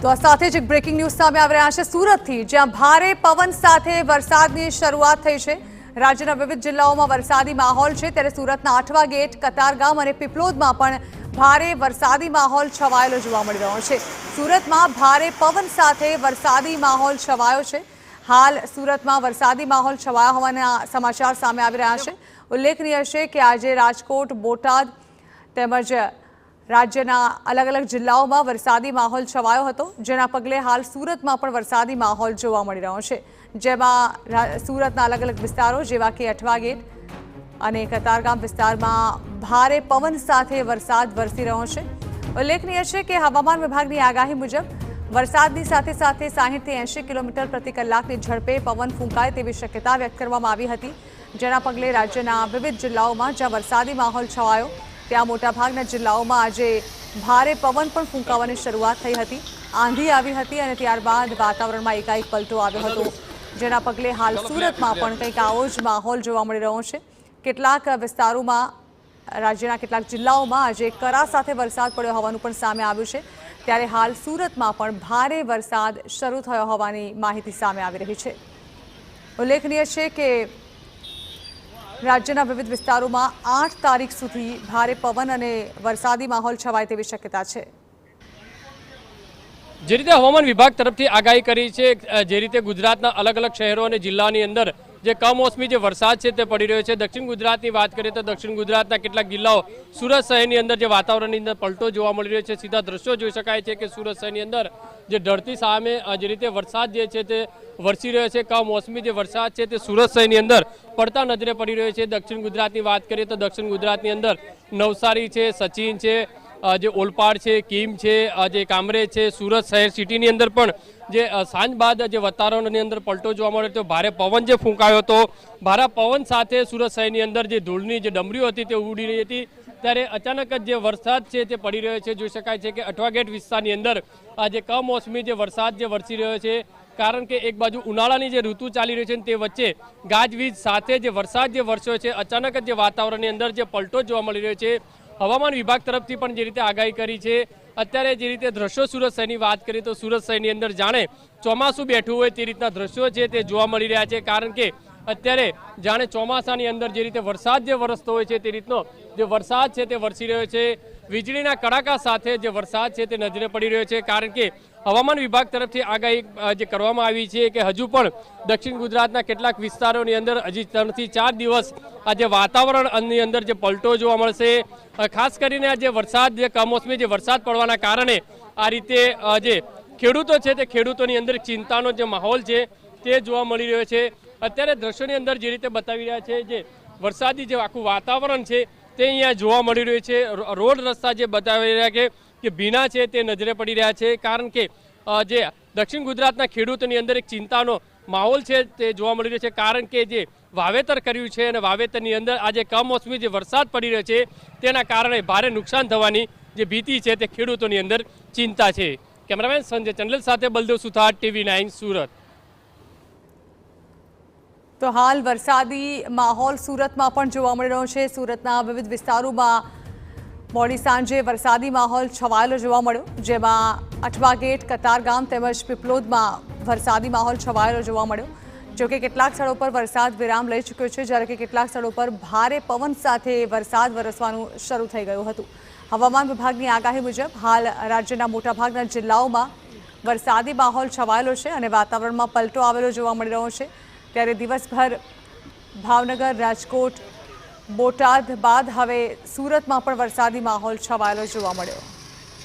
તો આ સાથે જ એક બ્રેકિંગ ન્યૂઝ સામે આવી રહ્યા છે સુરતથી, જ્યાં ભારે પવન સાથે વરસાદની શરૂઆત થઈ છે। રાજ્યના વિવિધ જિલ્લાઓમાં વરસાદી માહોલ છે, ત્યારે સુરતના આઠવા ગેટ, કતારગામ અને પીપલોદમાં પણ ભારે વરસાદી માહોલ છવાયેલો જોવા મળી રહ્યો છે। સુરતમાં ભારે પવન સાથે વરસાદી માહોલ છવાયો છે। હાલ સુરતમાં વરસાદી માહોલ છવાયા હોવાના સમાચાર સામે આવી રહ્યા છે। ઉલ્લેખનીય છે કે આજે રાજકોટ, બોટાદ તેમજ રાજ્યના અલગ અલગ જિલ્લાઓમાં વરસાદી માહોલ છવાયો હતો, જેના પગલે હાલ સુરતમાં પણ વરસાદી માહોલ જોવા મળી રહ્યો છે, જેમાં સુરતના અલગ અલગ વિસ્તારો જેવા કે અઠવા ગેટ અને કતારગામ વિસ્તારમાં ભારે પવન સાથે વરસાદ વરસી રહ્યો છે। ઉલ્લેખનીય છે કે હવામાન વિભાગની આગાહી મુજબ વરસાદની સાથે સાથે 60 થી 80 કિલોમીટર પ્રતિ કલાકની ઝડપે પવન ફૂંકાય તેવી શક્યતા વ્યક્ત કરવામાં આવી હતી, જેના પગલે રાજ્યના વિવિધ જિલ્લાઓમાં જ્યાં વરસાદી માહોલ છવાયો ત્યાં મોટાભાગના જિલ્લાઓમાં આજે ભારે પવન પણ ફૂંકાવાની શરૂઆત થઈ હતી। આંધી આવી હતી અને ત્યારબાદ વાતાવરણમાં એકાએક પલટો આવ્યો હતો, જેના પગલે હાલ સુરતમાં પણ કંઈક આવો જ માહોલ જોવા મળી રહ્યો છે। કેટલાક વિસ્તારોમાં, રાજ્યના કેટલાક જિલ્લાઓમાં આજે કરા સાથે વરસાદ પડ્યો હોવાનું પણ સામે આવ્યું છે, ત્યારે હાલ સુરતમાં પણ ભારે વરસાદ શરૂ થયો હોવાની માહિતી સામે આવી રહી છે। ઉલ્લેખનીય છે કે રાજ્યના વિવિધ વિસ્તારોમાં 8 તારીખ સુધી ભારે પવન અને વરસાદી માહોલ છવાય તેવી શક્યતા છે। જે રીતે હવામાન વિભાગ તરફથી આગાહી કરી છે, જે રીતે ગુજરાતના અલગ અલગ શહેરો અને જિલ્લાની અંદર જે કમોસમી જે વરસાદ છે તે પડી રહ્યો છે। દક્ષિણ ગુજરાતની વાત કરીએ તો દક્ષિણ ગુજરાતના કેટલાક જિલ્લાઓ, સુરત શહેરની અંદર જે વાતાવરણની અંદર પલટો જોવા મળી રહ્યો છે, સીધા દ્રશ્યો જોઈ શકાય છે કે સુરત શહેરની અંદર જે ધરતી સામે જે રીતે વરસાદ જે છે તે વરસી રહ્યો છે। કમોસમી જે વરસાદ છે તે સુરત શહેરની અંદર પડતા નજરે પડી રહ્યો છે। દક્ષિણ ગુજરાતની વાત કરીએ તો દક્ષિણ ગુજરાતની અંદર નવસારી છે, સચિન છે, જે ઓલપાડ છે, કીમ છે, જે કામરેજ છે, સુરત શહેર સિટીની અંદર પણ જે સાંજ બાદ જે વાતાવરણની અંદર પલટો જોવા મળ્યો હતો, ભારે પવન જે ફૂંકાયો હતો, ભારે પવન સાથે સુરત શહેરની અંદર જે ધૂળની જે ડમરીઓ હતી તે ઉડી રહી હતી, ત્યારે અચાનક જ જે વરસાદ છે તે પડી રહ્યો છે। જોઈ શકાય છે કે અઠવા ગેટ વિસ્તારની અંદર જે કમોસમી જે વરસાદ જે વરસી રહ્યો છે, કારણ કે એક બાજુ ઉનાળાની જે ઋતુ ચાલી રહી છે તે વચ્ચે ગાજવીજ સાથે જે વરસાદ જે વરસ્યો છે, અચાનક જ જે વાતાવરણની અંદર જે પલટો જોવા મળી રહ્યો છે। હવામાન વિભાગ તરફથી પણ જે રીતે આગાહી કરી છે, અત્યારે જે રીતે દ્રશ્યો સુરત શહેરની વાત કરીએ તો સુરત શહેરની અંદર જાણે ચોમાસું બેઠું હોય તે રીતના દ્રશ્યો છે તે જોવા મળી રહ્યા છે, કારણ કે અત્યારે જાણે ચોમાસાની અંદર જે રીતે વરસાદ જે વરસતો હોય છે તે રીતનો જે વરસાદ છે તે વરસી રહ્યો છે। વીજળીના કડાકા સાથે જે વરસાદ છે તે નજરે પડી રહ્યો છે, કારણ કે હવામાન વિભાગ તરફથી આગાહી જે કરવામાં આવી છે કે હજુ પણ દક્ષિણ ગુજરાતના કેટલાક વિસ્તારોની અંદર હજી 3 થી 4 દિવસ આ જે વાતાવરણની અંદર જે પલટો જોવા મળશે। ખાસ કરીને આ જે વરસાદ, જે કમોસમી જે વરસાદ પડવાના કારણે આ રીતે જે ખેડૂતો છે તે ખેડૂતોની અંદર ચિંતાનો જે માહોલ છે તે જોવા મળી રહ્યો છે। અત્યારે દ્રશ્યોની અંદર જે રીતે બતાવી રહ્યા છે, જે વરસાદી જે આખું વાતાવરણ છે તે અહીંયા જોવા મળી રહ્યું છે। રોડ રસ્તા જે બતાવી રહ્યા કે ભીના છે તે નજરે પડી રહ્યા છે, કારણ કે જે દક્ષિણ ગુજરાતના ખેડૂતોની અંદર એક ચિંતાનો માહોલ છે તે જોવા મળી રહ્યો છે, કારણ કે જે વાવેતર કર્યું છે અને વાવેતરની અંદર આજે કમોસમી જે વરસાદ પડી રહ્યો છે તેના કારણે ભારે નુકસાન થવાની જે ભીતિ છે તે ખેડૂતોની અંદર ચિંતા છે। કેમેરામેન સંજય ચંડલ સાથે બલદેવ સુથાર, TV9 સુરત। તો હાલ વરસાદી માહોલ સુરતમાં પણ જોવા મળી રહ્યો છે। સુરતના વિવિધ વિસ્તારોમાં મોડી સાંજે વરસાદી માહોલ છવાયેલો જોવા મળ્યો, જેમાં અઠવા ગેટ, કતારગામ તેમજ પીપલોદમાં વરસાદી માહોલ છવાયેલો જોવા મળ્યો। જોકે કેટલાક સ્થળો પર વરસાદ વિરામ લઈ ચૂક્યો છે, જ્યારે કે કેટલાક સ્થળો પર ભારે પવન સાથે વરસાદ વરસવાનું શરૂ થઈ ગયું હતું। હવામાન વિભાગની આગાહી મુજબ હાલ રાજ્યના મોટાભાગના જિલ્લાઓમાં વરસાદી માહોલ છવાયેલો છે અને વાતાવરણમાં પલટો આવેલો જોવા મળી રહ્યો છે। ત્યારે દિવસભર ભાવનગર, રાજકોટ, બોટાદ બાદ હવે સુરતમાં પણ વરસાદી માહોલ છવાયેલો જોવા મળ્યો।